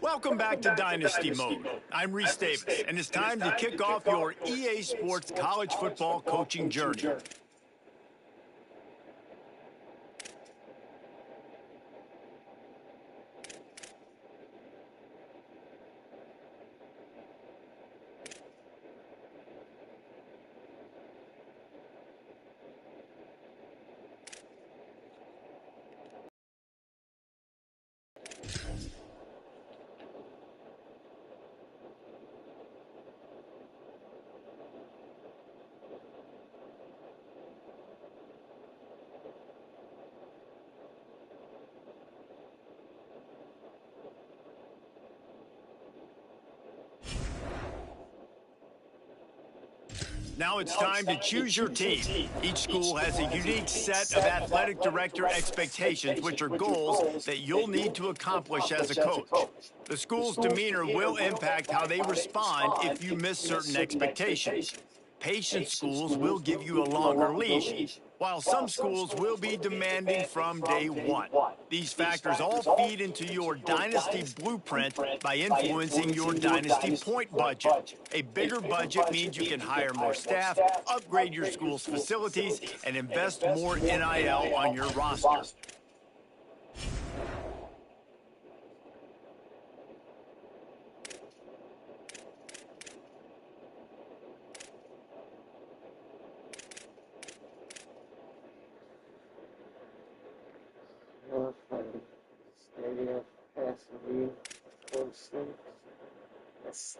Welcome back to Dynasty Mode. I'm Reese Davis, and it's time to kick off your EA Sports college football coaching journey. Now it's time to choose your team. Each school has a unique set of athletic director expectations, which are goals that you'll need to accomplish as a coach. The school's demeanor will impact how they respond if you miss certain expectations. Patient schools will give you a longer leash, while some schools will be demanding from day one. These factors all feed into your dynasty blueprint by influencing your dynasty point budget. A bigger budget means you can hire more staff, upgrade your school's facilities, and invest more NIL on your roster. Stadium passively closely. That's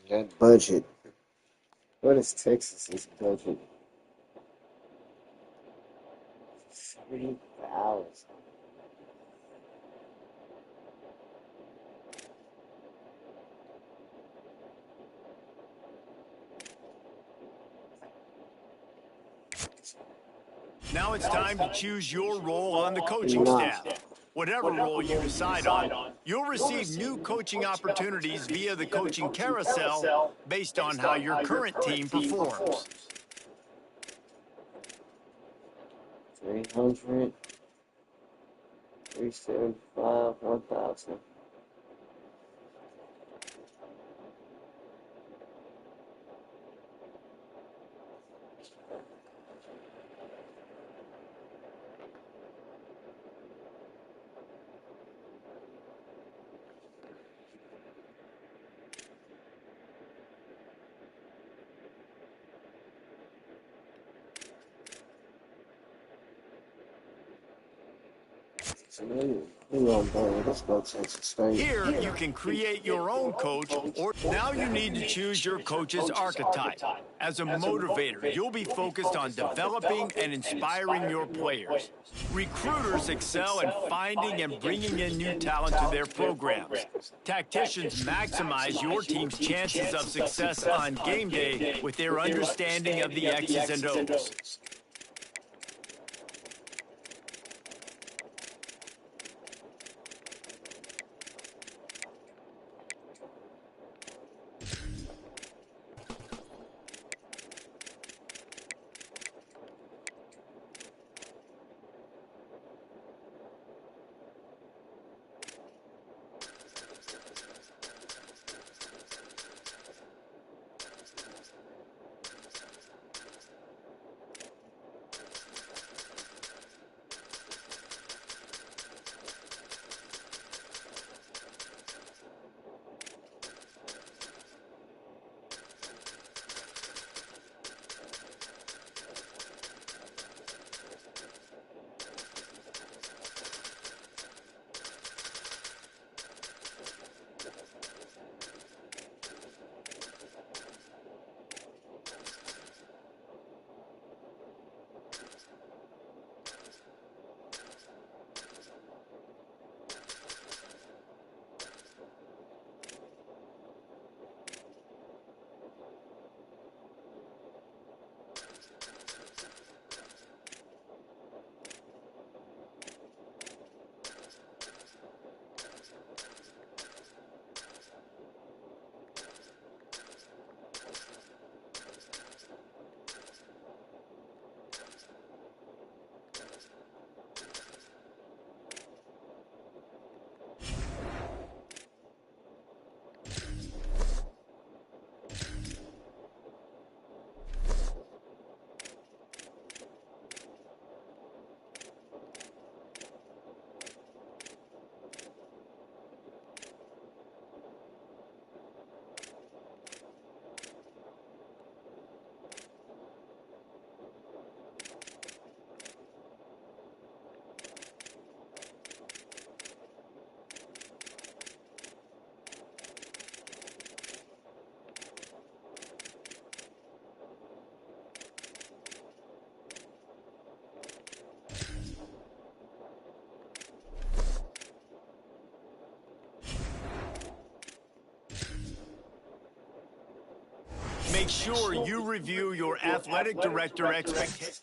that budget. What is Texas's budget? 3,000. Now it's time to choose your role on the coaching staff. Whatever role you decide on, you'll receive new coaching opportunities via the coaching carousel based on how your current team performs. 300, 375, 1,000. Here, you can create your own coach, or now you need to choose your coach's archetype. As a motivator, you'll be focused on developing and inspiring your players. Recruiters excel in finding and bringing in new talent to their programs. Tacticians maximize your team's chances of success on game day with their understanding of the X's and O's. sure you review your athletic director expectations.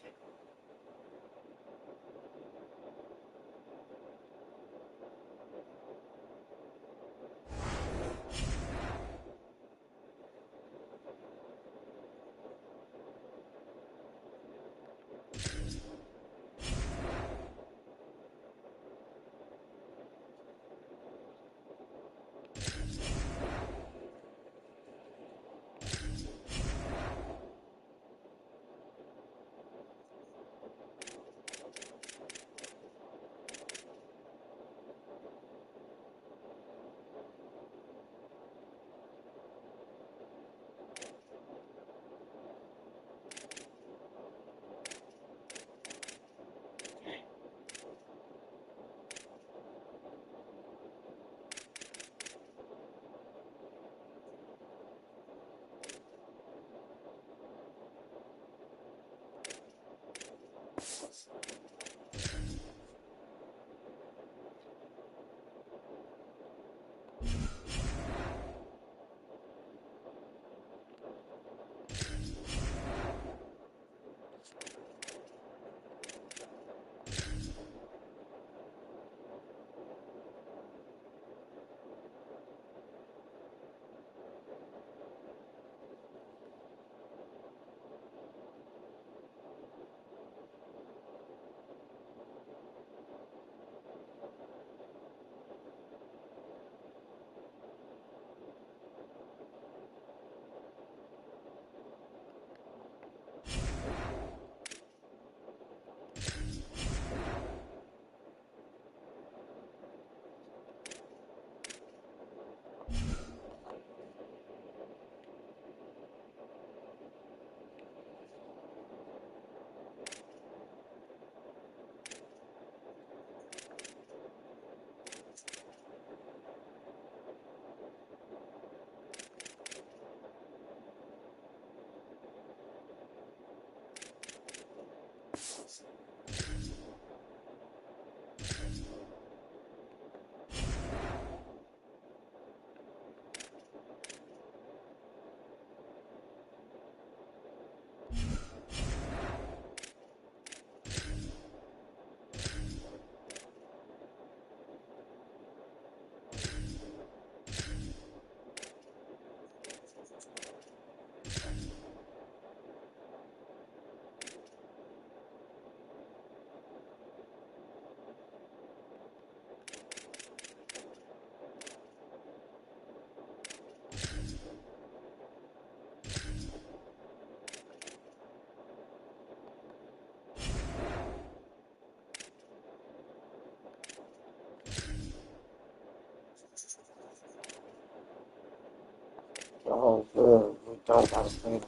Oh, good. We don't gotta play.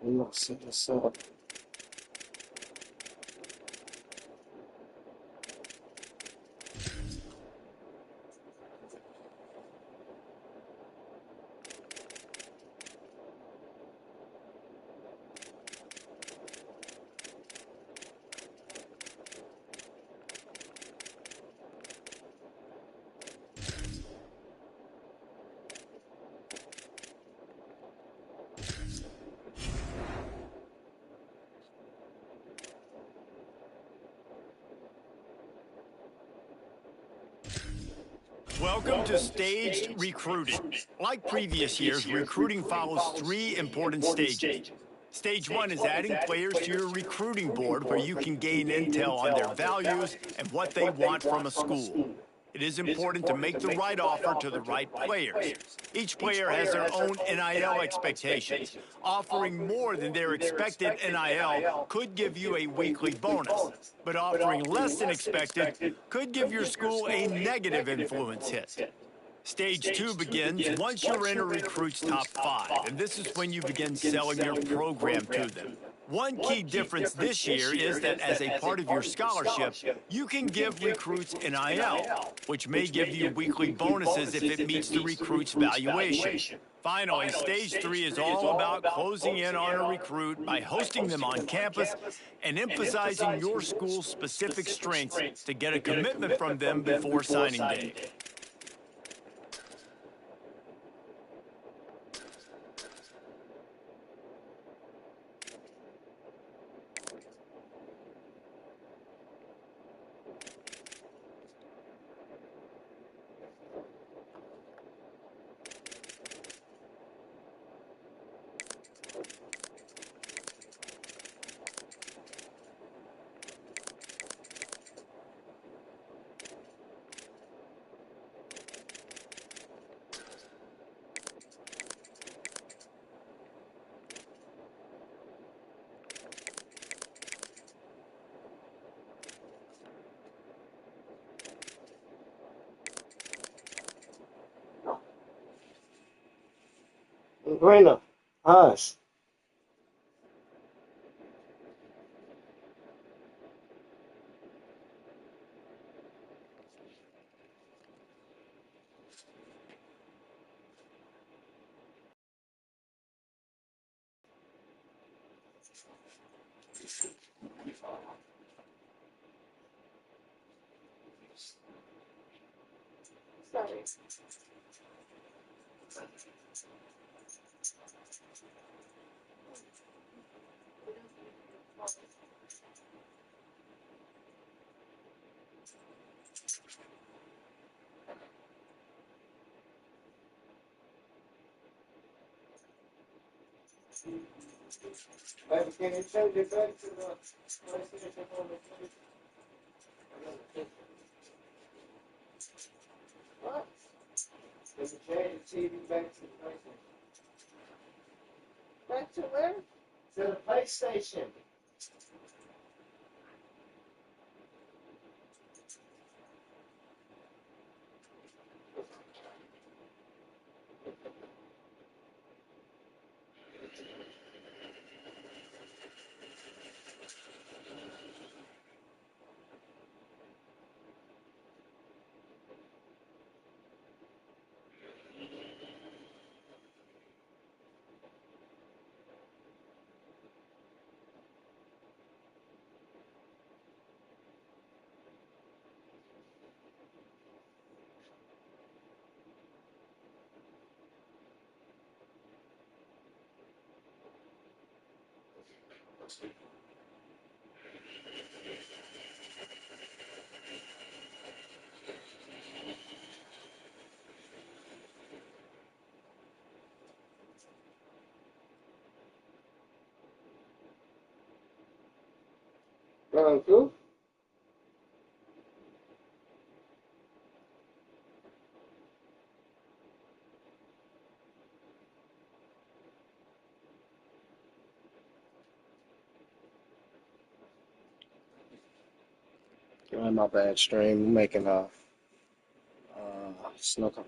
We gonna set this up. Welcome to staged recruiting. Like previous years, recruiting follows three important stages. Stage one is adding players to your recruiting board where you can gain intel on their values and what they want from a school. It is important to make the right offer to the right players. Each player has their own NIL expectations. Offering more than their expected NIL could give you a weekly bonus, but offering less than expected could give your school a negative influence hit. Stage two begins once you're in a recruit's top 5, and this is when you begin selling your program to them. One key difference this year is that as a part of your scholarship, you can give recruits NIL, which may give you weekly bonuses if it meets the recruit's valuation. Finally, stage 3 is all about closing in on a recruit by hosting them on campus and emphasizing your school's specific strengths to get a commitment from them before signing day. Bueno, hush. Sorry. Baby, can you change it back to the PlayStation on the TV? What? Can you change the TV back to the PlayStation? Back to where? To the PlayStation. Cool. My bad stream. I'm making snooker.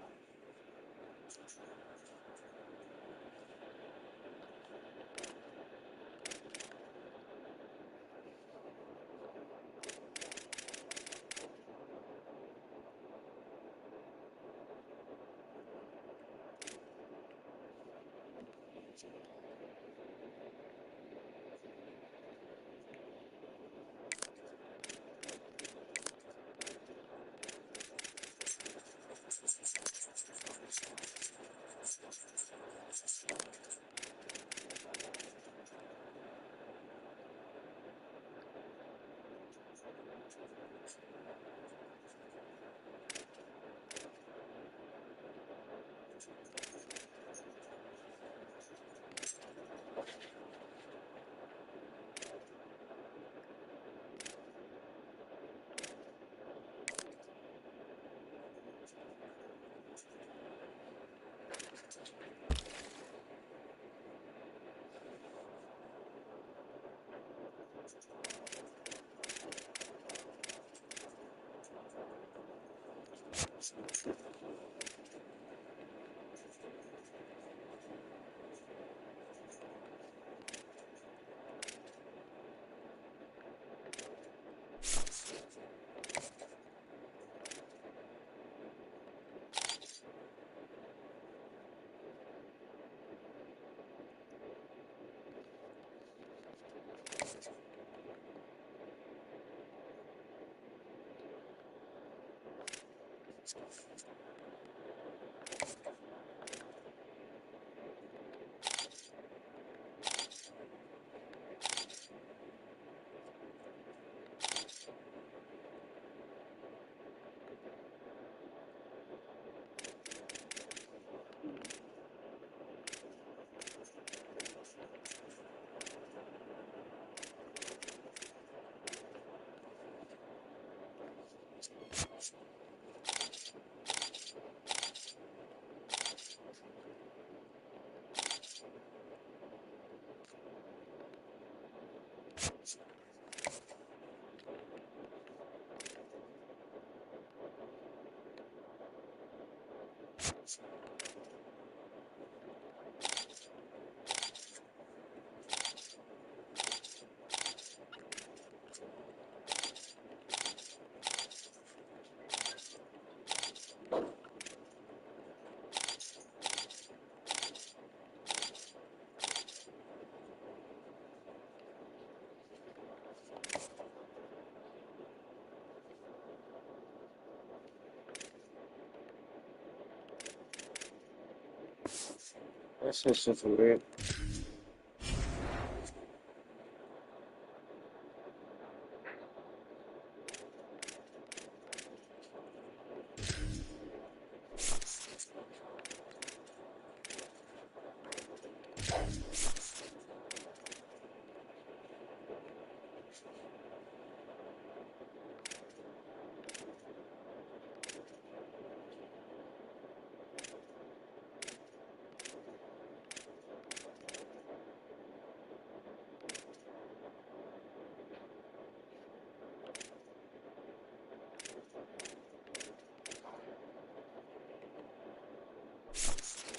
That shit's just weird.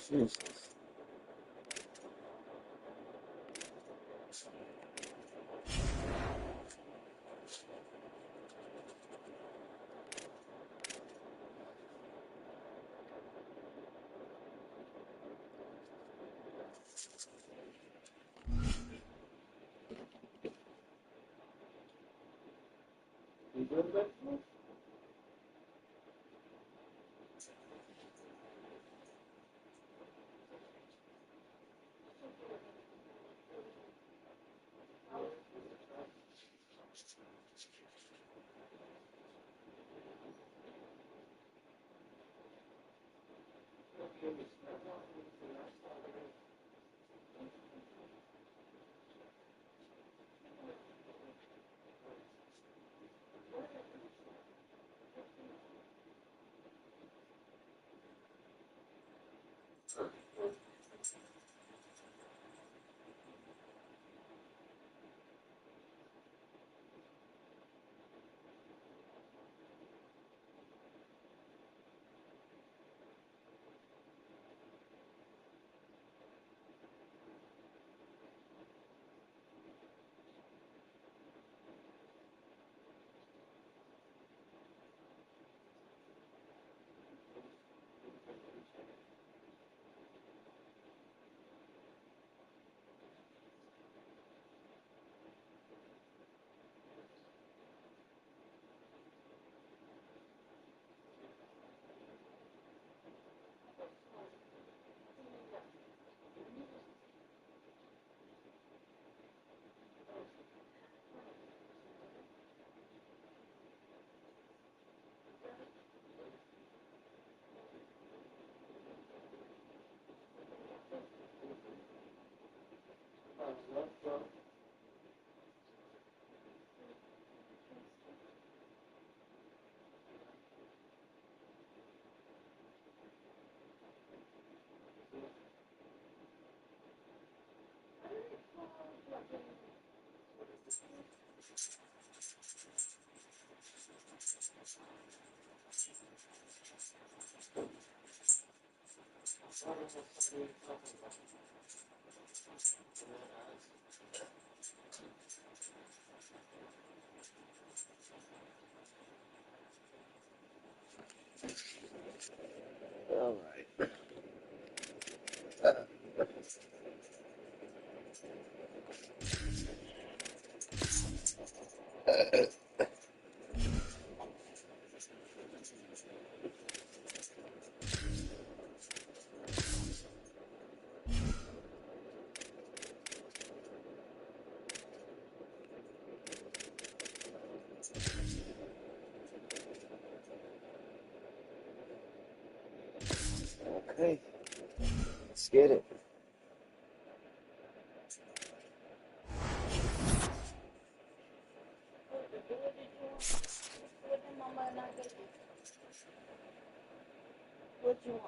Jesus. You good, baby? All right. Okay. Let's get it. What you want?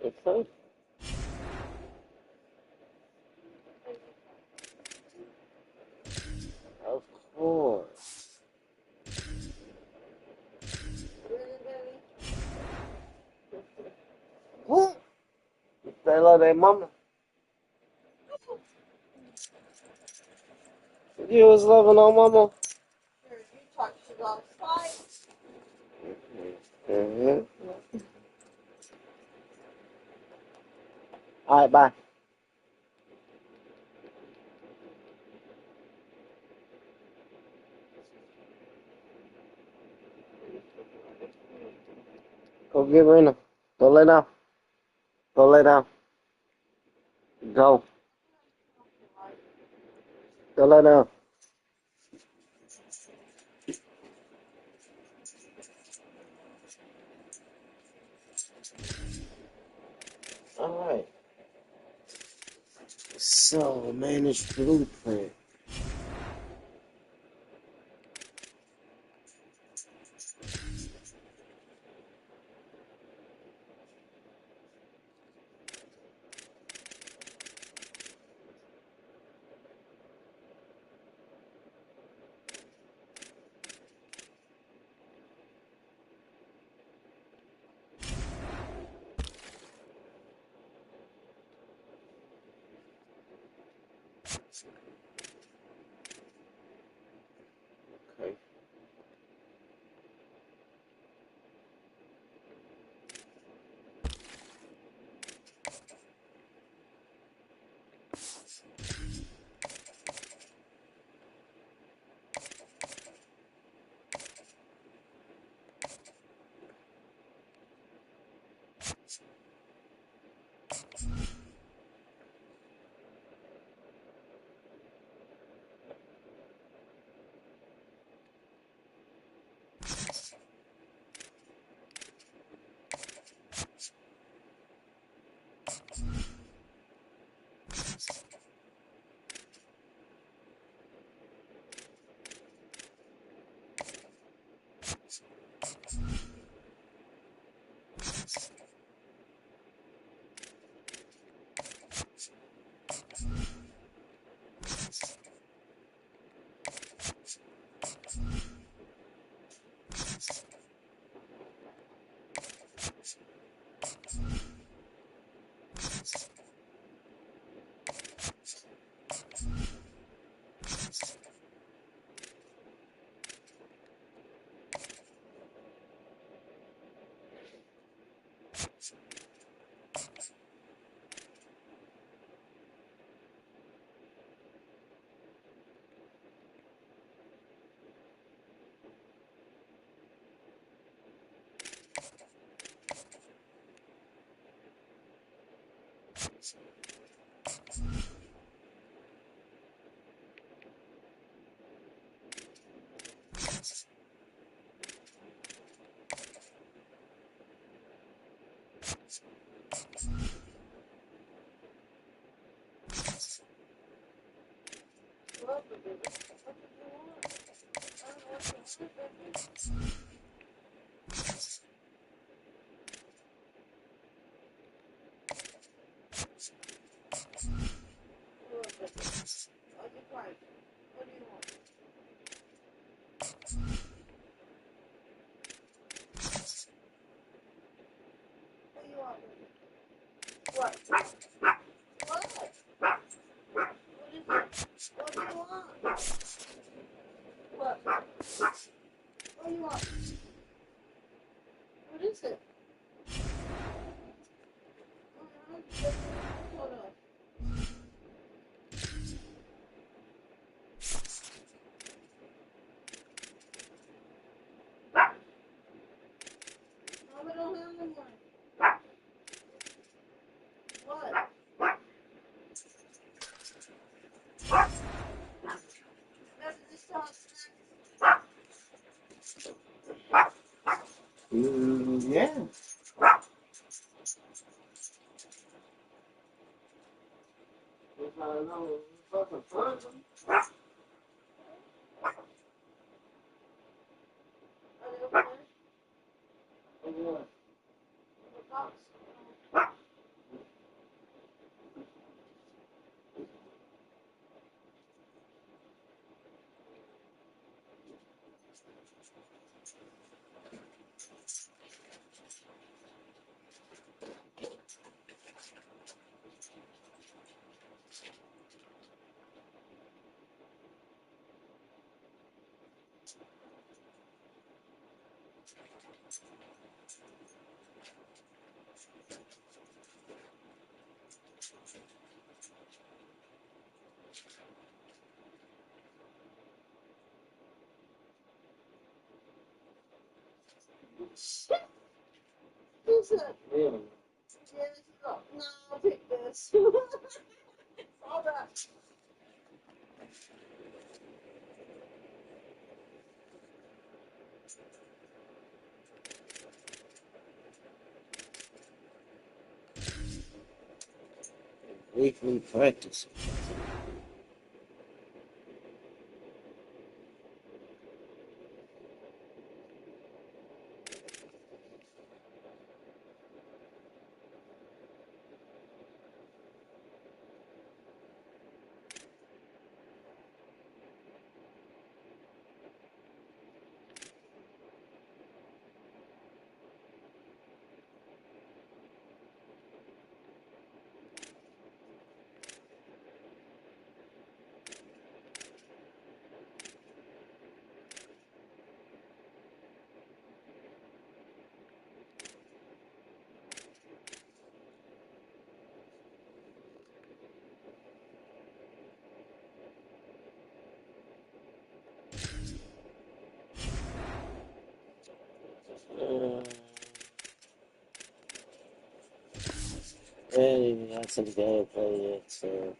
It's fun. Of course. Really, baby? Who? They love their mama. You was loving on mama. Sure, you talk shit outside. Mm-hmm. All right, bye. Go get Rena. Go lay down. Go lay down. Go. Go lay down. Alright. So, manage blueprint. Okay. What? What? What do you want? What? What do you want? What is it? Hold on. Mom, I don't have any more. What? That's just Yeah. Fucking fun. said, Really? yeah, she's like, no, I'll pick this. All that. Weekly practice. And got some gameplay yet, so.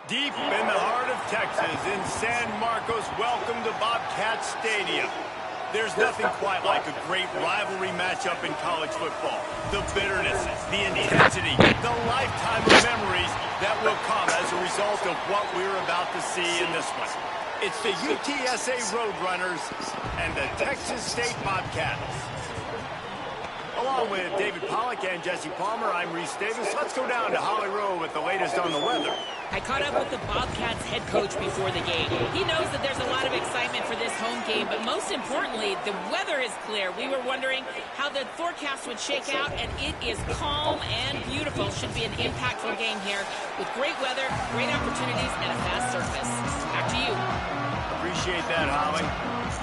Deep in the heart of Texas, in San Marcos, welcome to Bobcat Stadium. There's nothing quite like a great rivalry matchup in college football. The bitterness, the intensity, the lifetime of memories that will come as a result of what we're about to see in this one. It's the UTSA Roadrunners and the Texas State Bobcats. Along with David Pollack and Jesse Palmer, I'm Reese Davis. Let's go down to Holly Rowe with the latest on the weather. I caught up with the Bobcats head coach before the game. He knows that there's a lot of excitement for this home game, but most importantly, the weather is clear. We were wondering how the forecast would shake out, and it is calm and beautiful. Should be an impactful game here with great weather, great opportunities, and a fast surface. Back to you. Appreciate that, Holly.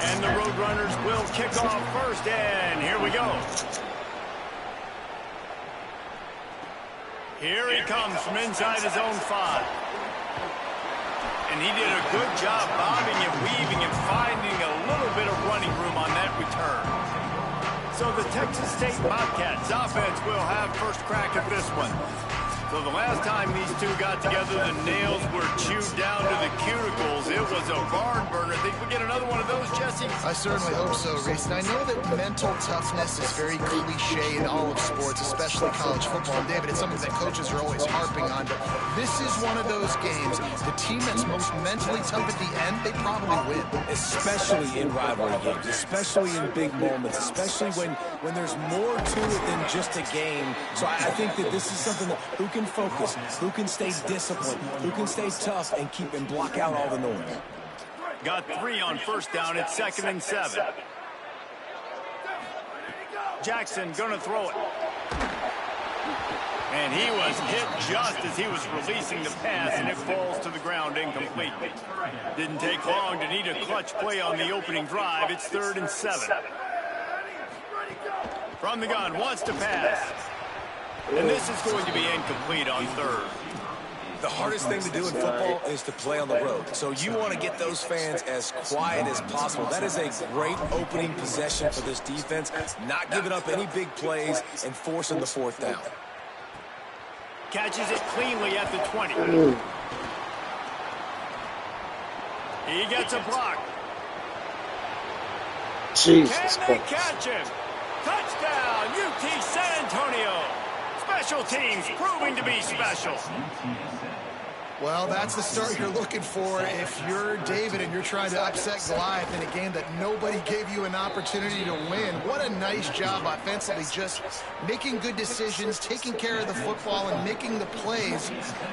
And the Roadrunners will kick off first, and here we go. Here he comes from inside his own 5. And he did a good job bobbing and weaving and finding a little bit of running room on that return. So the Texas State Bobcats offense will have first crack at this one. So the last time these two got together, the nails were chewed down to the cuticles. It was a barn burner. Think we get another one of those, Jesse? I certainly hope so, Reese. And I know that mental toughness is very cliche in all of sports, especially college football. And David, it's something that coaches are always harping on. But this is one of those games. The team that's most mentally tough at the end, they probably win. Especially in rivalry games, especially in big moments, especially when there's more to it than just a game. So I think that this is something that who can focus, who can stay disciplined, who can stay tough and keep and block out all the noise. Got 3 on first down. It's 2nd and 7. Jackson gonna throw it. And he was hit just as he was releasing the pass, and it falls to the ground incomplete. Didn't take long to need a clutch play on the opening drive. It's 3rd and 7. From the gun, wants to pass. And this is going to be incomplete on 3rd. The hardest thing to do in football is to play on the road. So you want to get those fans as quiet as possible. That is a great opening possession for this defense. Not giving up any big plays and forcing the 4th down. Catches it cleanly at the 20. He gets a block. Jesus Can they Christ. catch him? Touchdown, UT San Antonio. Special teams proving to be special. Well, that's the start you're looking for if you're David and you're trying to upset Goliath in a game that nobody gave you an opportunity to win. What a nice job offensively, just making good decisions, taking care of the football, and making the plays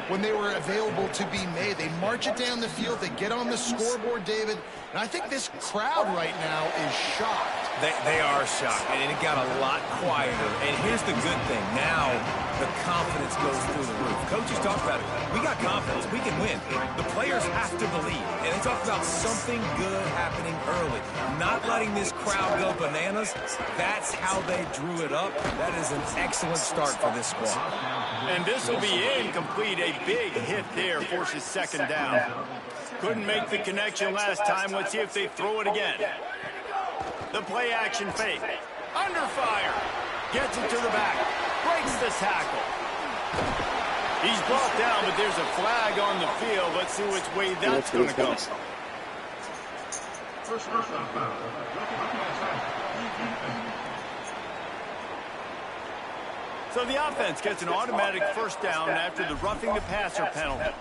when they were available to be made. They march it down the field, they get on the scoreboard, David, and I think this crowd right now is shocked. They are shocked, and it got a lot quieter. And here's the good thing. Now the confidence goes through the roof. Coaches talk about it. We got confidence. We can win. The players have to believe. And they talk about something good happening early. Not letting this crowd go bananas. That's how they drew it up. That is an excellent start for this squad. And this will be incomplete. A big hit there forces 2nd down. Couldn't make the connection last time. Let's see if they throw it again. The play action fake. Under fire. Gets it to the back. Breaks the tackle. He's brought down, but there's a flag on the field. Let's see which way that's going to go. So the offense gets an automatic first down after the roughing the passer penalty.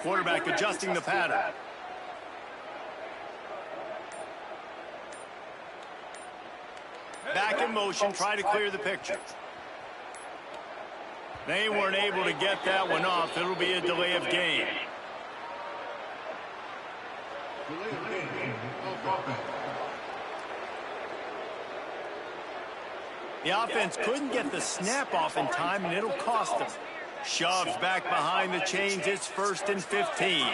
Quarterback adjusting the pattern. Back in motion, try to clear the picture. They weren't able to get that one off. It'll be a delay of game. The offense couldn't get the snap off in time, and it'll cost them. Shoves back behind the chains. It's 1st and 15.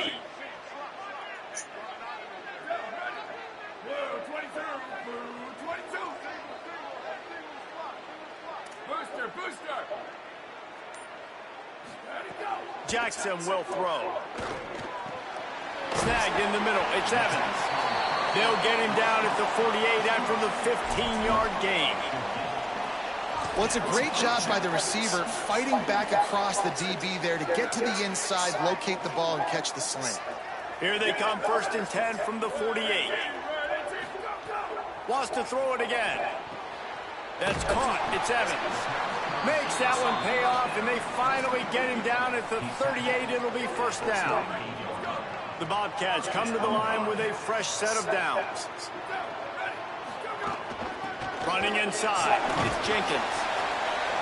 Jackson will throw. Snagged in the middle. It's Evans. They'll get him down at the 48 after the 15-yard gain. Well, it's a great job by the receiver fighting back across the DB there to get to the inside, locate the ball, and catch the slant. Here they come, 1st and 10 from the 48. Wants to throw it again. That's caught. It's Evans. Makes that one pay off, and they finally get him down at the 38. It'll be 1st down. The Bobcats come to the line with a fresh set of downs. Running inside, it's Jenkins.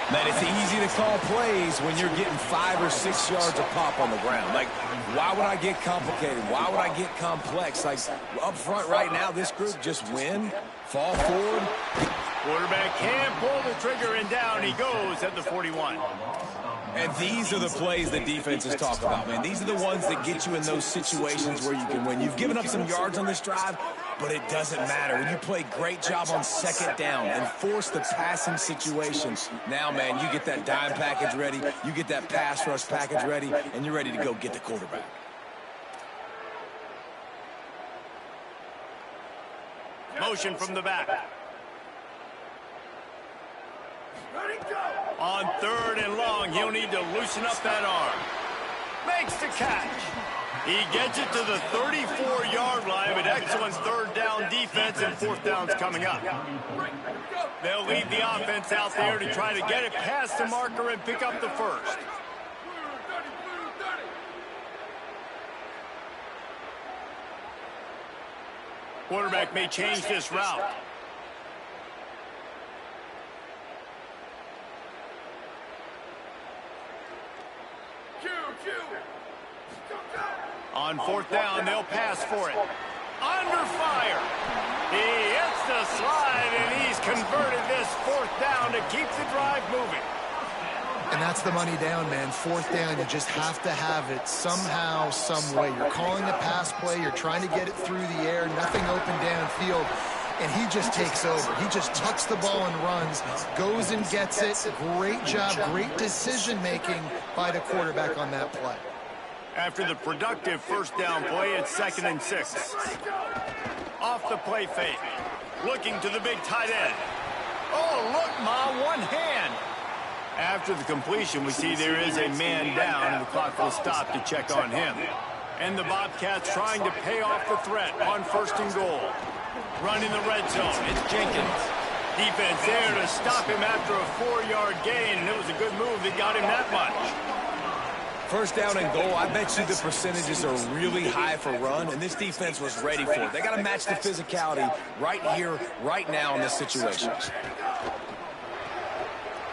Man, it's easy to call plays when you're getting 5 or 6 yards of pop on the ground. Like, why would I get complicated? Why would I get complex? Like, up front right now, this group just win, fall forward. Quarterback can't pull the trigger, and down he goes at the 41. And these are the plays that defenses talk about, man. These are the ones that get you in those situations where you can win. You've given up some yards on this drive, but it doesn't matter. When you play great job on 2nd down and force the passing situation, now, man, you get that dime package ready, you get that pass rush package ready, and you're ready to go get the quarterback. Motion from the back. On 3rd and long, he'll need to loosen up that arm. Makes the catch. He gets it to the 34-yard line, but excellent 3rd down defense, and 4th down's coming up. They'll lead the offense out there to try to get it past the marker and pick up the 1st. Quarterback may change this route. On 4th down, they'll pass for it. Under fire. He hits the slide, and he's converted this 4th down to keep the drive moving. And that's the money down, man. 4th down, you just have to have it somehow, some way. You're calling a pass play. You're trying to get it through the air. Nothing open downfield. And he just takes over. He just tucks the ball and runs, goes and gets it. Great job, great decision-making by the quarterback on that play. After the productive 1st down play, it's 2nd and 6. Off the play fake. Looking to the big tight end. Oh, look, Ma, one hand. After the completion, we see there is a man down, and the clock will stop to check on him. And the Bobcats trying to pay off the threat on 1st and goal. Running the red zone, it's Jenkins. Defense there to stop him after a 4-yard gain, and it was a good move that got him that much. 1st down and goal, I bet you the percentages are really high for run, and this defense was ready for it. They got to match the physicality right here, right now in this situation.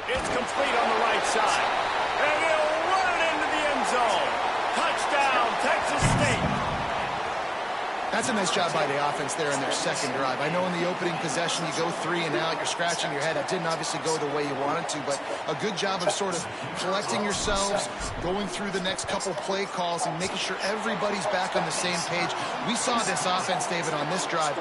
It's complete on the right side, and he'll run it into the end zone. Touchdown, Texas State. That's a nice job by the offense there in their 2nd drive. I know in the opening possession you go 3 and out, you're scratching your head. It didn't obviously go the way you wanted to, but a good job of sort of collecting yourselves, going through the next couple play calls and making sure everybody's back on the same page. We saw this offense, David, on this drive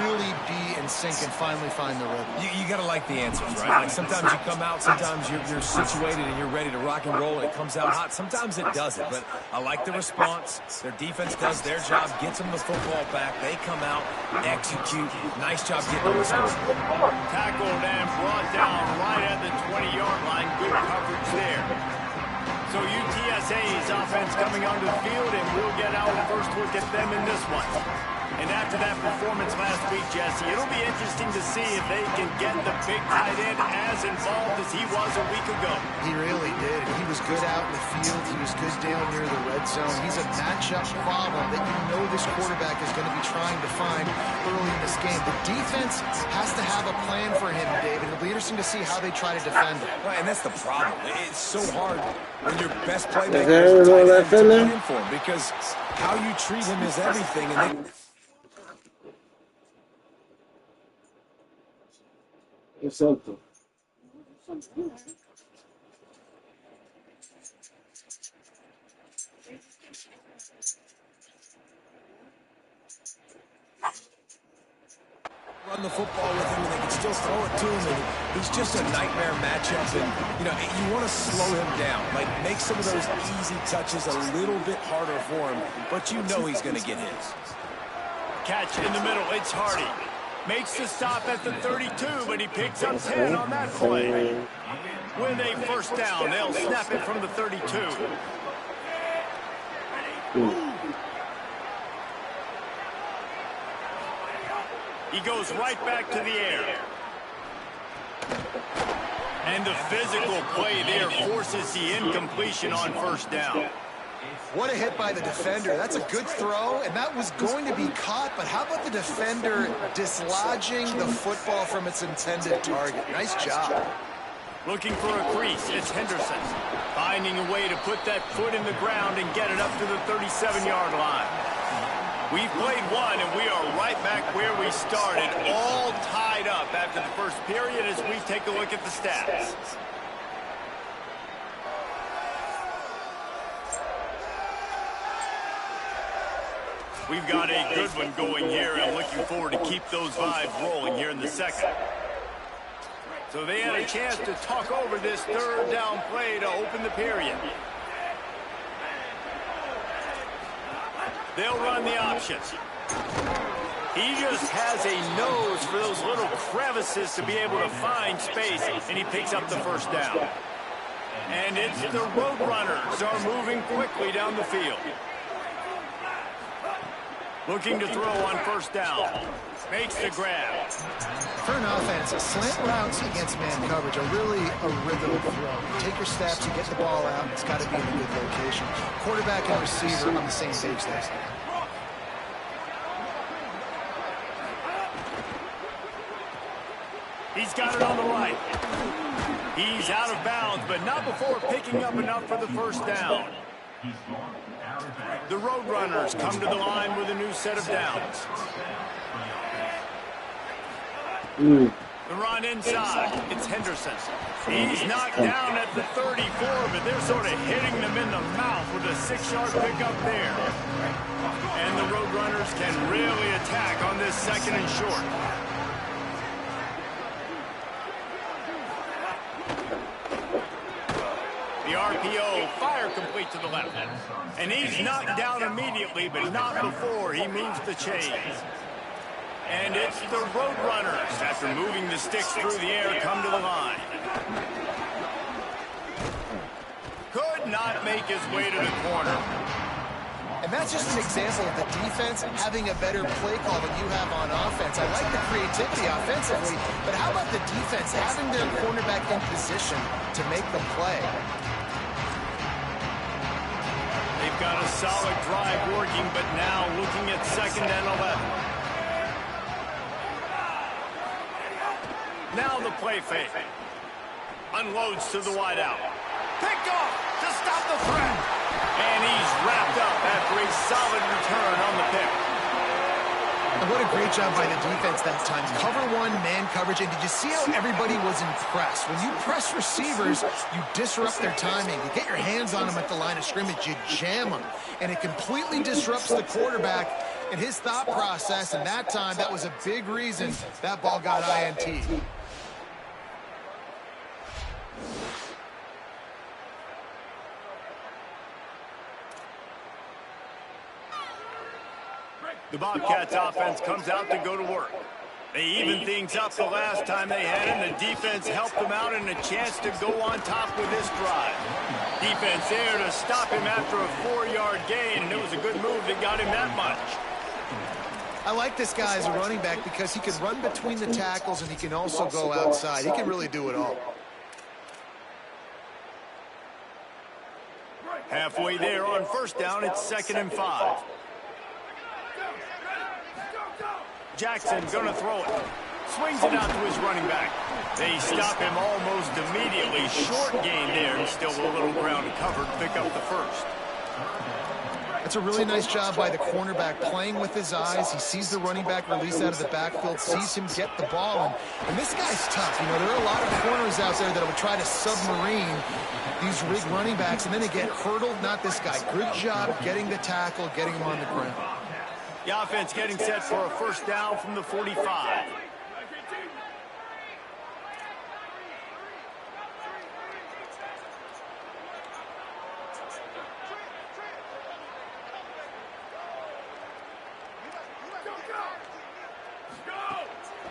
really be in sync and finally find the rhythm. You got to like the answers, right? Like sometimes you come out, sometimes you're situated and you're ready to rock and roll and it comes out hot. Sometimes it doesn't, but I like the response. Their defense does their job, gets them the football back. They come out, execute. Nice job getting on the score. Tackled and brought down right at the 20-yard line. Good coverage there. So UTSA's offense coming onto the field, and we'll get our first look at them in this one. And after that performance last week, Jesse, it'll be interesting to see if they can get the big tight end as involved as he was a week ago. He really did. He was good out in the field. He was good down near the red zone. He's a matchup problem that you know this quarterback is going to be trying to find early in this game. The defense has to have a plan for him, David. It'll be interesting to see how they try to defend him. Right, and that's the problem. It's so hard when your best playmaker is tight end to play in for him because how you treat him is everything. And they Exacto. run the football with him, and they can still throw it to him, and he's just a nightmare matchup. And, you know, you want to slow him down, like make some of those easy touches a little bit harder for him, but you know he's going to get his. Catch in the middle, it's Hardy. Makes the stop at the 32, but he picks up 10 on that play. With a first down, they'll snap it from the 32. He goes right back to the air. And the physical play there forces the incompletion on first down. What a hit by the defender. That's a good throw, and that was going to be caught, but how about the defender dislodging the football from its intended target? Nice job. Looking for a crease, it's Henderson. Finding a way to put that foot in the ground and get it up to the 37-yard line. We've played one, and we are right back where we started, all tied up after the first period as we take a look at the stats. We've got a good one going here, and looking forward to keep those vibes rolling here in the second. So they had a chance to talk over this third down play to open the period. They'll run the options. He just has a nose for those little crevices to be able to find space, and he picks up the first down. And it's the Roadrunners are moving quickly down the field. Looking to throw on first down. Makes the grab. For an offense, slant routes against man coverage are really a rhythm of throw. You take your steps, you get the ball out, and it's got to be in a good location. Quarterback and receiver on the same page there. He's got it on the right. He's out of bounds, but not before picking up enough for the first down. The Roadrunners come to the line with a new set of downs. The run inside. It's Henderson. He's knocked down at the 34, but they're sort of hitting them in the mouth with a 6-yard pickup there. And the Roadrunners can really attack on this second and short. The RPO, fire complete to the left. And he's knocked down immediately, but not before he means the chains. And it's the Roadrunners, after moving the sticks through the air, come to the line. Could not make his way to the corner. And that's just an example of the defense having a better play call than you have on offense. I like the creativity offensively, but how about the defense having their cornerback in position to make the play? They've got a solid drive working, but now looking at 2nd and 11. Now the play fake. Unloads to the wideout. Picked off to stop the threat. And he's wrapped up after a solid return on the pick. And what a great job by the defense that time. Cover one, man coverage. And did you see how everybody was impressed? When you press receivers, you disrupt their timing. You get your hands on them at the line of scrimmage. You jam them. And it completely disrupts the quarterback and his thought process. And that time, that was a big reason that ball got INT. The Bobcats offense comes out to go to work. They even things up the last time they had it, and the defense helped them out and a chance to go on top with this drive. Defense there to stop him after a 4-yard gain, and it was a good move that got him that much. I like this guy as a running back because he can run between the tackles and he can also go outside. He can really do it all. Halfway there on first down, it's 2nd and 5. Jackson gonna throw it. Swings it out to his running back. They stop him almost immediately. Short gain there, and still a little ground covered. Pick up the first. That's a really nice job by the cornerback, playing with his eyes. He sees the running back release out of the backfield, sees him get the ball. And this guy's tough. You know, there are a lot of corners out there that will try to submarine these rig running backs, and then they get hurdled. Not this guy. Good job getting the tackle, getting him on the ground. The offense getting set for a first down from the 45.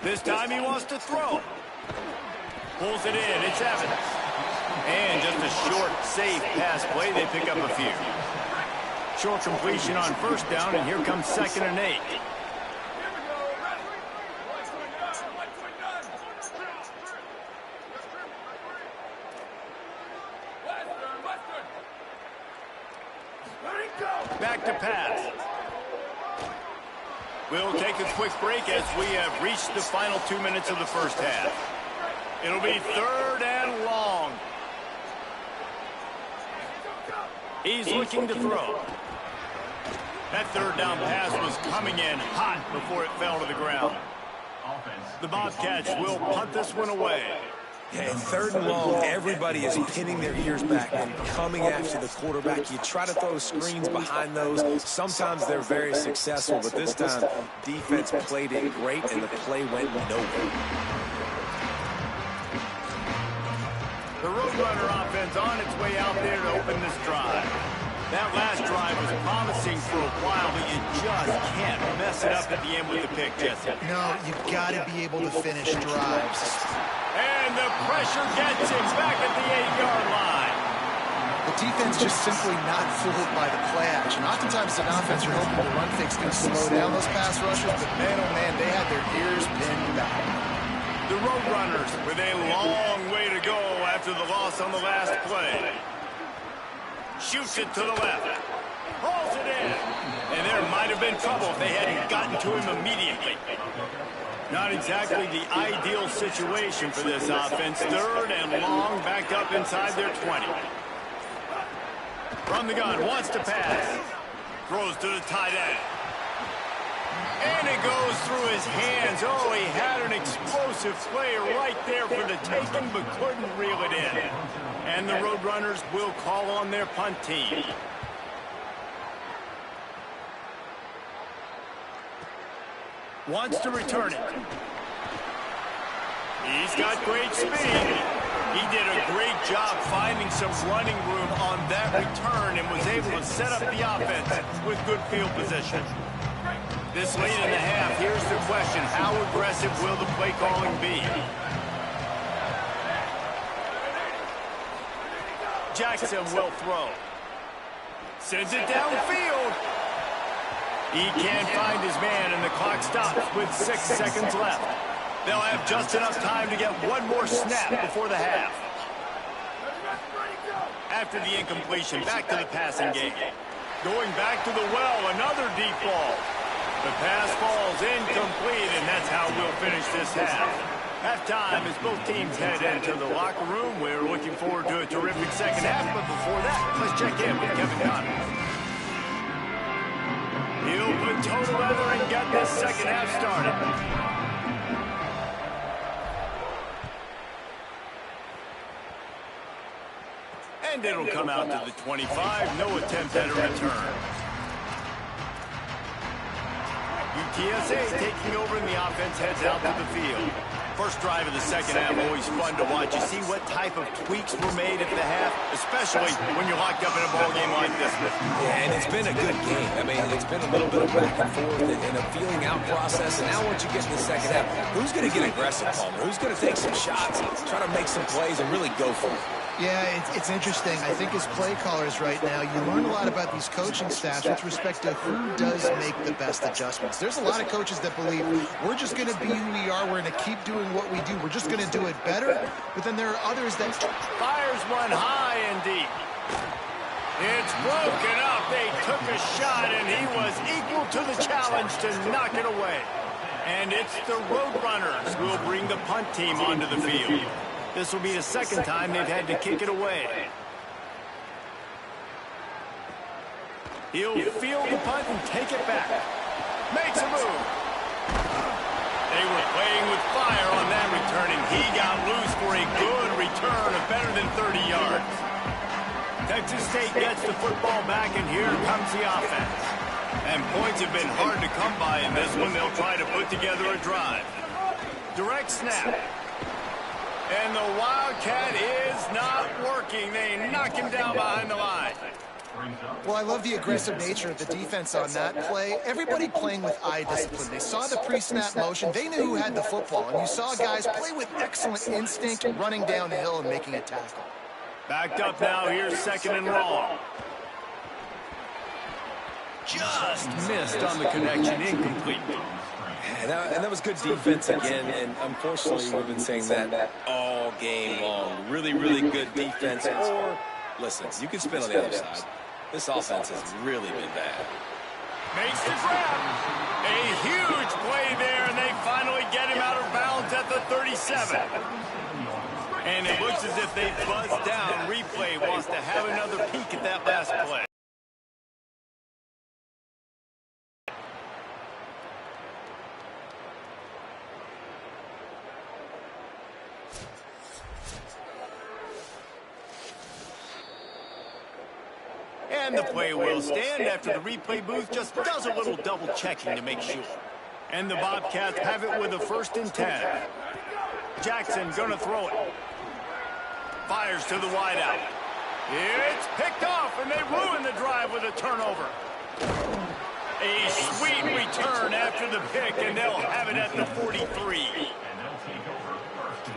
This time he wants to throw. Pulls it in. It's Evans. And just a short, safe pass play. They pick up a few. Short completion on first down, and here comes 2nd and 8. Back to pass. We'll take a quick break as we have reached the final 2 minutes of the first half. It'll be 3rd and long. He's looking to throw. That 3rd down pass was coming in hot before it fell to the ground. The Bobcats will punt this one away. Yeah, in 3rd and long, everybody is pinning their ears back and coming after the quarterback. You try to throw screens behind those. Sometimes they're very successful, but this time, defense played it great, and the play went nowhere. The Roadrunner offense on its way out there to open this drive. That last drive was promising for a while, but you just can't mess it up at the end with the pick, Jesse. No, you've got to be able to finish drives. And the pressure gets him back at the 8-yard line. The defense just simply not fooled by the play action. Oftentimes, an offense, you're hoping the run fake's going to slow down those pass rushers, but man, oh man, they had their ears pinned back. The Roadrunners with a long way to go after the loss on the last play. Shoots it to the left. Hauls it in. And there might have been trouble if they hadn't gotten to him immediately. Not exactly the ideal situation for this offense. 3rd and long, backed up inside their 20. From the gun, wants to pass. Throws to the tight end. And it goes through his hands. Oh, he had an explosive play right there for the taking, but couldn't reel it in. And the Roadrunners will call on their punt team. Wants to return it. He's got great speed. He did a great job finding some running room on that return and was able to set up the offense with good field position. This late in the half, here's the question. How aggressive will the play calling be? Jackson will throw. Sends it downfield. He can't find his man, and the clock stops with 6 seconds left. They'll have just enough time to get one more snap before the half. After the incompletion, back to the passing game. Going back to the well, another deep ball. The pass falls incomplete, and that's how we'll finish this half. Halftime as both teams head into the locker room. We're looking forward to a terrific second half, but before that, let's check in with Kevin Connors. He'll put toe to leather and get this second half started. And it'll come out to the 25. No attempt at a return. UTSA taking over, and the offense heads out to the field. First drive of the second half, always fun to watch. You see what type of tweaks were made at the half, especially when you're locked up in a ball game like this one. Yeah, and it's been a good game. I mean, it's been a little bit of back and forth and a feeling out process. And now once you get to the second half, who's going to get aggressive, Palmer? Who's going to take some shots, try to make some plays, and really go for it? Yeah, it's interesting. I think as play callers right now, you learn a lot about these coaching staffs with respect to who does make the best adjustments. There's a lot of coaches that believe we're just going to be who we are. We're going to keep doing what we do. We're just going to do it better. But then there are others that fires one high and deep. It's broken up. They took a shot, and he was equal to the challenge to knock it away. And it's the Roadrunners who will bring the punt team onto the field. This will be the second time they've had to kick it away. He'll field the punt and take it back. Makes a move. They were playing with fire on that return, and he got loose for a good return of better than 30 yards. Texas State gets the football back, and here comes the offense. And points have been hard to come by in this one. They'll try to put together a drive. Direct snap. And the Wildcat is not working. They knock him down behind the line. Well, I love the aggressive nature of the defense on that play. Everybody playing with eye discipline. They saw the pre-snap motion. They knew who had the football. And you saw guys play with excellent instinct, running downhill and making a tackle. Backed up now. Here's 2nd and long. Just missed on the connection. Incomplete. And that was good defense again, and unfortunately we've been saying that all game long. Really, really good defense. Or, listen, you can spin on the other side. This offense has really been bad. Makes the grab. A huge play there, and they finally get him out of bounds at the 37. And it looks as if they buzzed down. Replay wants to have another peek at that last play. And the play will stand after the replay booth just does a little double checking to make sure. And the Bobcats have it with a 1st and 10. Jackson gonna throw it. Fires to the wideout. It's picked off, and they ruin the drive with a turnover. A sweet return after the pick, and they'll have it at the 43.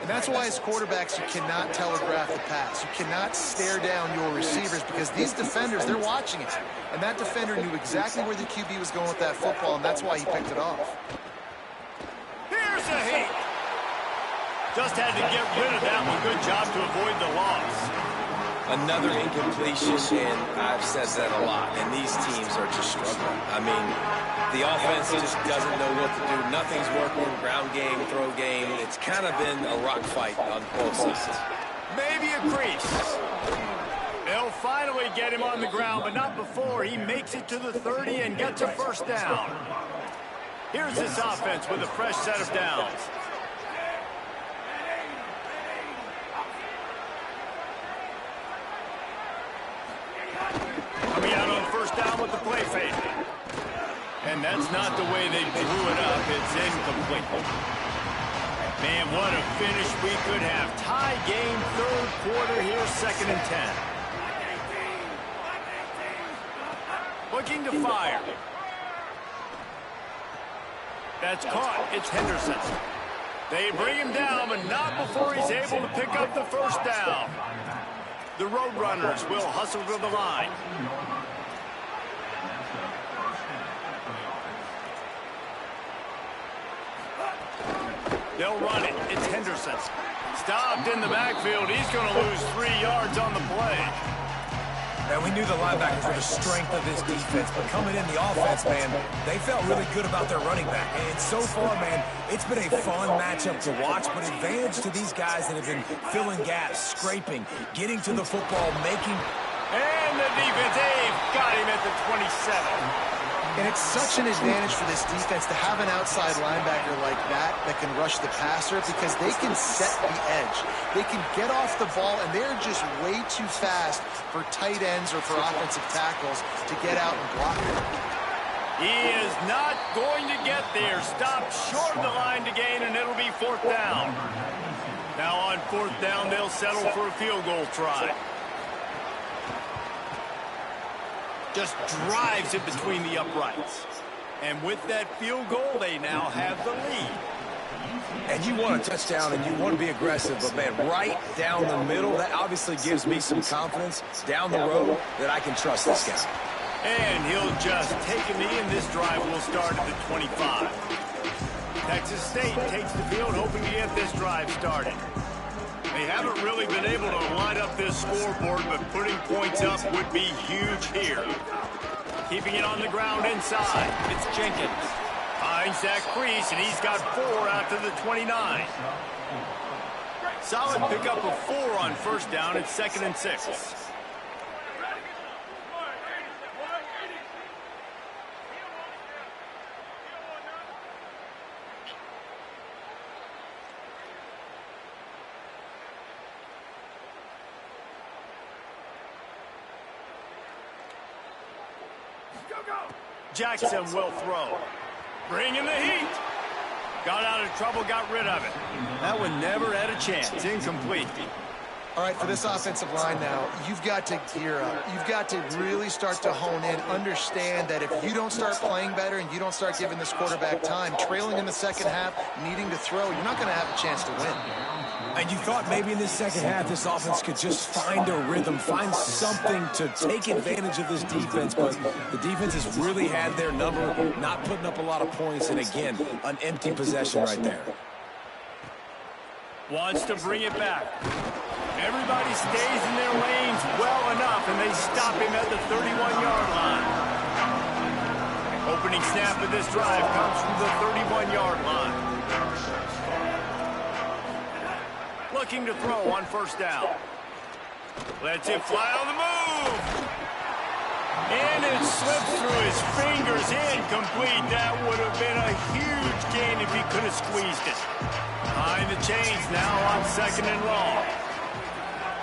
And that's why as quarterbacks you cannot telegraph the pass. You cannot stare down your receivers because these defenders, they're watching it. And that defender knew exactly where the QB was going with that football, and that's why he picked it off. Here's a hit. Just had to get rid of that one. Good job to avoid the loss. Another incompletion, and I've said that a lot, and these teams are just struggling. I mean, the offense just doesn't know what to do. Nothing's working. Ground game, throw game. It's kind of been a rock fight on both sides. Maybe a crease. They'll finally get him on the ground, but not before he makes it to the 30 and gets a 1st down. Here's this offense with a fresh set of downs. Coming out on 1st down with the play fake. And that's not the way they drew it up. It's incomplete. Man, what a finish we could have. Tie game, 3rd quarter here, 2nd and 10. Looking to fire. That's caught. It's Henderson. They bring him down, but not before he's able to pick up the 1st down. The Roadrunners will hustle to the line. They'll run it. It's Henderson. Stopped in the backfield. He's going to lose 3 yards on the play. Now, we knew the linebackers were the strength of this defense, but coming in the offense, man, they felt really good about their running back. And so far, man, it's been a fun matchup to watch, but advantage to these guys that have been filling gaps, scraping, getting to the football, making... And the defense, they've got him at the 27. And it's such an advantage for this defense to have an outside linebacker like that can rush the passer because they can set the edge. They can get off the ball, and they're just way too fast for tight ends or for offensive tackles to get out and block it. He is not going to get there. Stopped short of the line to gain, and it'll be 4th down. Now on 4th down, they'll settle for a field goal try. Just drives it between the uprights. And with that field goal, they now have the lead. And you want a touchdown and you want to be aggressive, but, man, right down the middle, that obviously gives me some confidence down the road that I can trust this guy. And he'll just take a knee, and this drive will start at the 25. Texas State takes the field, hoping to get this drive started. They haven't really been able to line up this scoreboard, but putting points up would be huge here. Keeping it on the ground inside. It's Jenkins. Finds that crease, and he's got 4 out to the 29. Solid pickup of 4 on 1st down. It's 2nd and 6. Jackson will throw. Bringing the heat. Got out of trouble, got rid of it. That one never had a chance. Incomplete. All right, for this offensive line now, you've got to gear up. You've got to really start to hone in, understand that if you don't start playing better and you don't start giving this quarterback time, trailing in the second half, needing to throw, you're not going to have a chance to win. And you thought maybe in this second half this offense could just find a rhythm, find something to take advantage of this defense, but the defense has really had their number, not putting up a lot of points, and again, an empty possession right there. Wants to bring it back. Everybody stays in their lanes well enough, and they stop him at the 31-yard line. Opening snap of this drive comes from the 31-yard line. Looking to throw on first down. Lets it fly on the move. And it slips through his fingers. Incomplete. That would have been a huge gain if he could have squeezed it. Behind the chains now on second and long.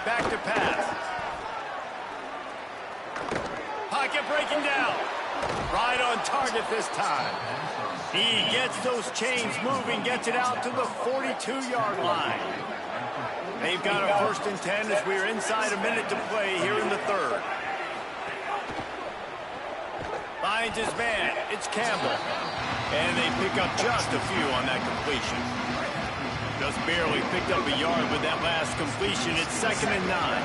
Back to pass. Pocket breaking down. Right on target this time. He gets those chains moving, gets it out to the 42-yard line. They've got a 1st and 10 as we're inside a minute to play here in the third. Finds his man. It's Campbell. And they pick up just a few on that completion. Just barely picked up a yard with that last completion. It's 2nd and 9.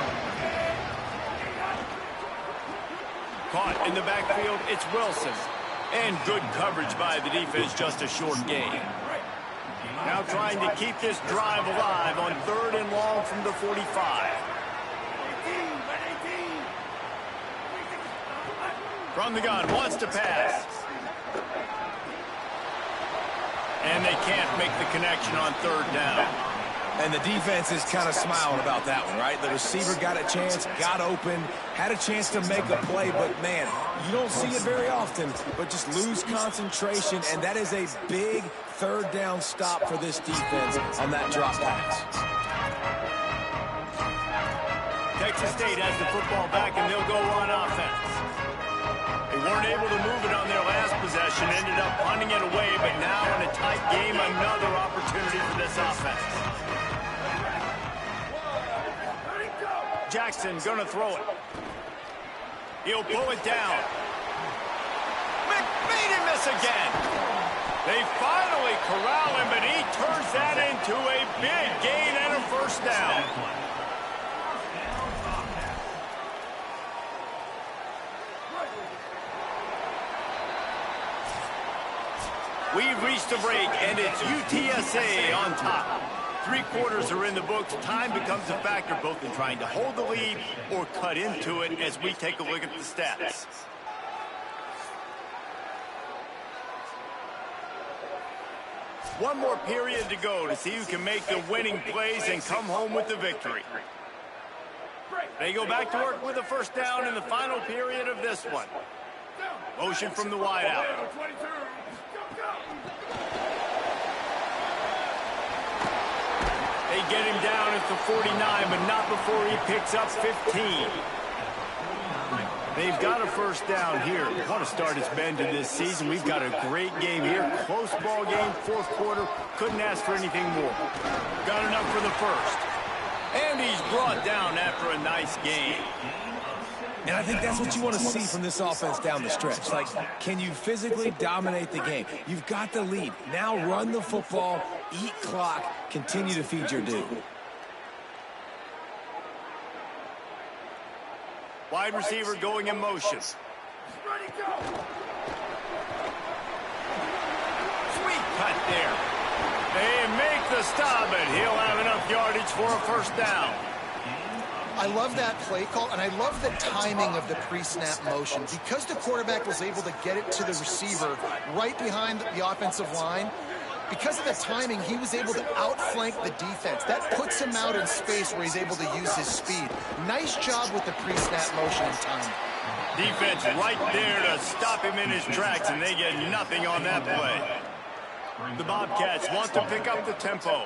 Caught in the backfield, it's Wilson. And good coverage by the defense, just a short gain. Now trying to keep this drive alive on 3rd and long from the 45. From the gun, wants to pass. And they can't make the connection on 3rd down. And the defense is kind of smiling about that one, right? The receiver got a chance, got open, had a chance to make a play, but, man, you don't see it very often, but just lose concentration, and that is a big 3rd down stop for this defense on that drop pass. Texas State has the football back, and they'll go on offense. They weren't able to move it on their last possession, ended up punting it away, but now in a tight game, another opportunity for this offense. Jackson gonna throw it. He'll pull it down. Made him miss again. They finally corral him, but he turns that into a big gain and a 1st down. We've reached the break, and it's UTSA on top. 3 quarters are in the books. Time becomes a factor both in trying to hold the lead or cut into it as we take a look at the stats. One more period to go to see who can make the winning plays and come home with the victory. They go back to work with a 1st down in the final period of this one. Motion from the wideout. They get him down at the 49, but not before he picks up 15. They've got a 1st down here. What a start it's been to this season. We've got a great game here. Close ball game, 4th quarter. Couldn't ask for anything more. Got enough for the 1st. And he's brought down after a nice game. And I think that's what you want to see from this offense down the stretch. Like, can you physically dominate the game? You've got the lead. Now run the football, eat clock, continue to feed your dude. Wide receiver going in motion. Sweet cut there. They make the stop, but he'll have enough yardage for a 1st down. I love that play call, and I love the timing of the pre-snap motion. Because the quarterback was able to get it to the receiver right behind the offensive line, because of the timing, he was able to outflank the defense. That puts him out in space where he's able to use his speed. Nice job with the pre-snap motion and timing. Defense right there to stop him in his tracks, and they get nothing on that play. The Bobcats want to pick up the tempo.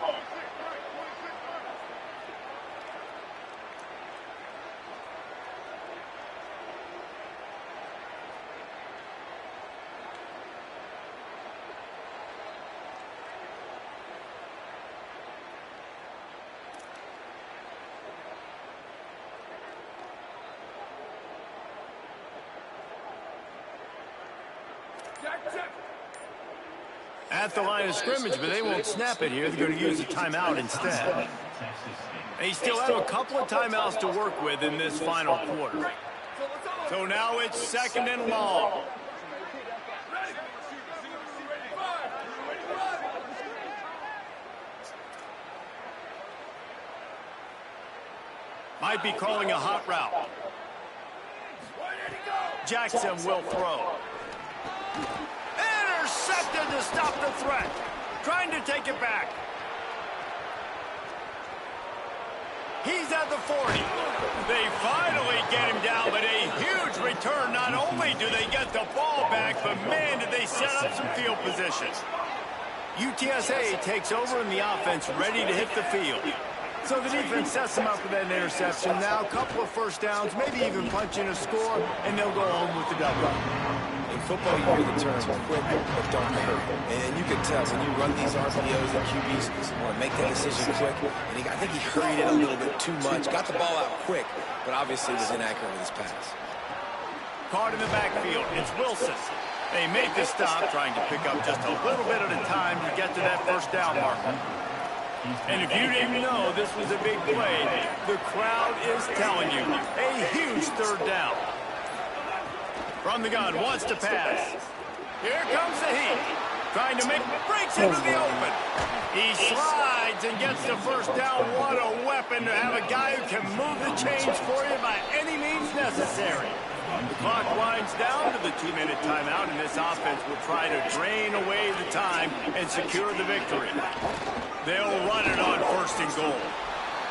At the line of scrimmage, but they won't snap it here. They're going to use a timeout instead. They still have a couple of timeouts to work with in this final quarter. So now it's 2nd and long. Might be calling a hot route. Jackson will throw. Intercepted to stop the threat. Trying to take it back. He's at the 40. They finally get him down, but a huge return. Not only do they get the ball back, but man, did they set up some field position. UTSA takes over in the offense, ready to hit the field. So the defense sets them up for that interception. Now a couple of first downs, maybe even punch in a score, and they'll go home with the W. In football, you hear the term quick but don't hurry. And you can tell when you run these RPOs, the QBs want to make that decision quick. And I think he hurried it a little bit too much. Got the ball out quick, but obviously was inaccurate with his pass. Caught in the backfield. It's Wilson. They make the stop, trying to pick up just a little bit at a time to get to that first down marker. And if you didn't know this was a big play, the crowd is telling you. A huge 3rd down. From the gun, wants to pass. Here comes the heat. Trying to breaks into the open. He slides and gets the first down. What a weapon to have a guy who can move the chains for you by any means necessary. The clock winds down to the 2-minute timeout, and this offense will try to drain away the time and secure the victory. They'll run it on 1st and goal.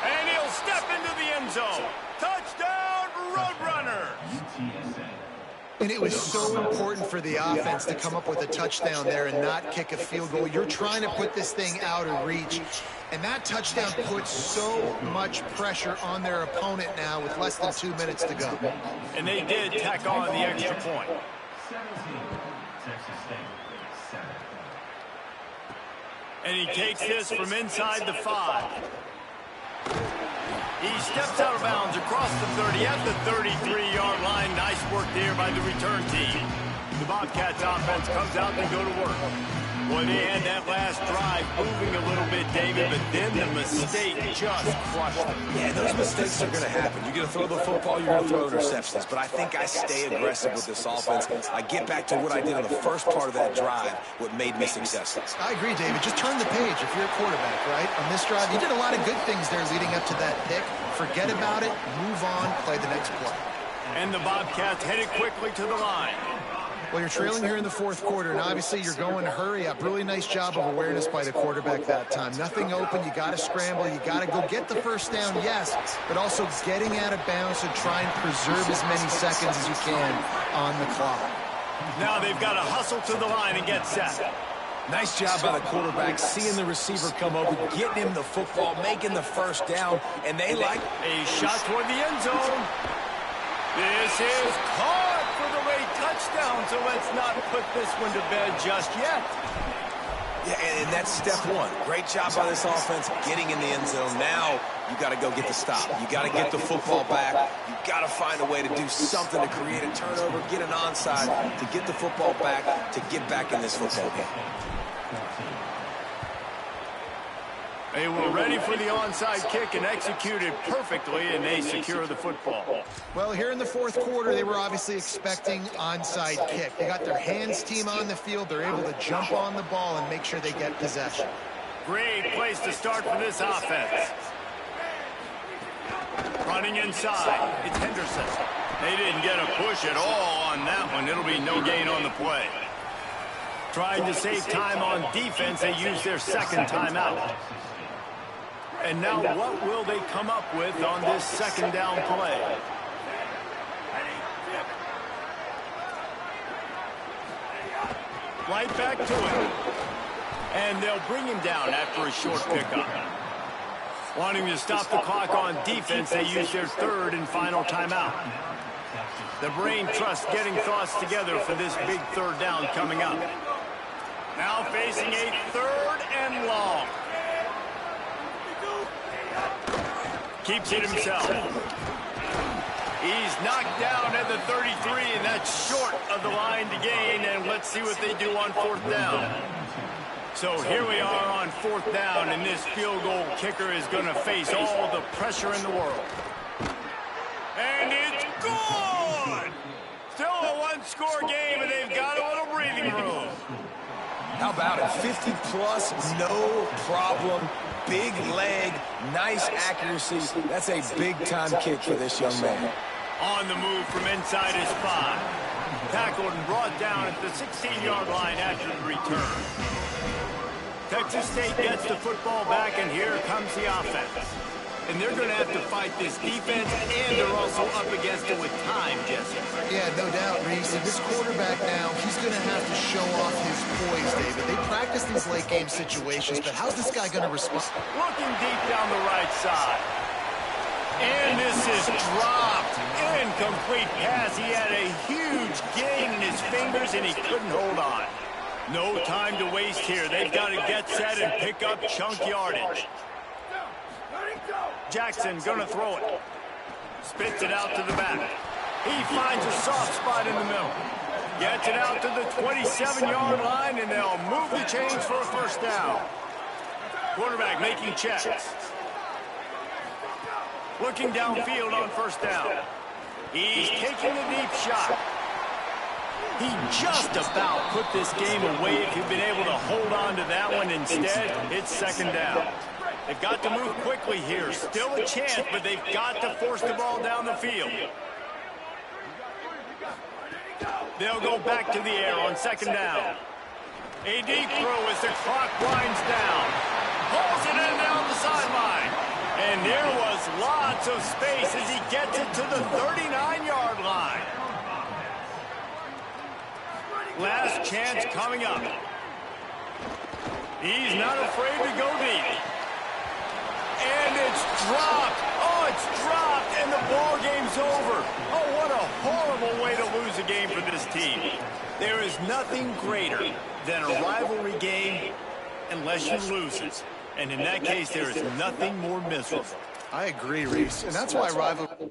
And he'll step into the end zone. Touchdown, Roadrunners! And it was so important for the offense to come up with a touchdown there and not kick a field goal. You're trying to put this thing out of reach. And that touchdown puts so much pressure on their opponent now with less than 2 minutes to go. And they did tack on the extra point. And he takes this from inside the 5. He steps out of bounds across the 30 at the 33-yard line. Nice work there by the return team. The Bobcats offense comes out and go to work. Boy, they had that last drive moving a little bit, David, but then the mistake just crushed them. Yeah, those mistakes are going to happen. You're going to throw the football, you're going to throw interceptions. But I think I stay aggressive with this offense. I get back to what I did on the first part of that drive, what made me successful. I agree, David. Just turn the page if you're a quarterback, right? On this drive, you did a lot of good things there leading up to that pick. Forget about it, move on, play the next play. And the Bobcats headed quickly to the line. Well, you're trailing here in the 4th quarter, and obviously you're going to hurry up. Really nice job of awareness by the quarterback that time. Nothing open. You got to scramble. You got to go get the first down, yes, but also getting out of bounds to try and preserve as many seconds as you can on the clock. Now they've got to hustle to the line and get set. Nice job by the quarterback, seeing the receiver come open, getting him the football, making the first down, and they like a shot toward the end zone. This is caught for the late touchdown, so let's not put this one to bed just yet. Yeah, and that's step 1. Great job by this offense, getting in the end zone. Now you got to go get the stop. You got to get the football back. You got to find a way to do something to create a turnover, get an onside, to get the football back, to get back in this football game. They were ready for the onside kick and executed perfectly, and they secure the football. Well, here in the 4th quarter, they were obviously expecting onside kick. They got their hands team on the field. They're able to jump on the ball and make sure they get possession. Great place to start for this offense. Running inside, it's Henderson. They didn't get a push at all on that one. It'll be no gain on the play. Trying to save time on defense, they use their 2nd timeout. And now what will they come up with on this 2nd down play? Right back to it. And they'll bring him down after a short pickup. Wanting to stop the clock on defense, they use their 3rd and final timeout. The brain trust getting thoughts together for this big 3rd down coming up. Now facing a 3rd and long. Keeps it himself. He's knocked down at the 33, and that's short of the line to gain. And let's see what they do on 4th down. So here we are on 4th down, and this field goal kicker is going to face all the pressure in the world. And it's good! Still a one-score game, and they've got a little breathing room. How about it? 50-plus, no problem. Big leg, nice accuracy. That's a big-time kick for this young man. On the move from inside his 5. Tackled and brought down at the 16-yard line after the return. Texas State gets the football back, and here comes the offense. And they're going to have to fight this defense, and they're also up against it with time, Jesse. Yeah, no doubt, Reese. And this quarterback now, he's going to have to show off his poise, David. They practice these late-game situations, but how's this guy going to respond? Looking deep down the right side. And this is dropped. Incomplete pass. He had a huge gain in his fingers, and he couldn't hold on. No time to waste here. They've got to get set and pick up chunk yardage. Jackson gonna throw it. Spits it out to the back. He finds a soft spot in the middle. Gets it out to the 27-yard line, and they'll move the chains for a first down. Quarterback making checks. Looking downfield on first down. He's taking a deep shot. He just about put this game away if he'd been able to hold on to that one. Instead, it's second down. They've got to move quickly here. Still a chance, but they've got to force the ball down the field. They'll go back to the air on second down. A deep throw as the clock winds down. Pulls it in down the sideline. And there was lots of space as he gets it to the 39-yard line. Last chance coming up. He's not afraid to go deep. And it's dropped. Oh, it's dropped, and the ball game's over. Oh, what a horrible way to lose a game for this team. There is nothing greater than a rivalry game unless you lose it. And in that case, there is nothing more miserable. I agree, Reese. And that's why rivalry...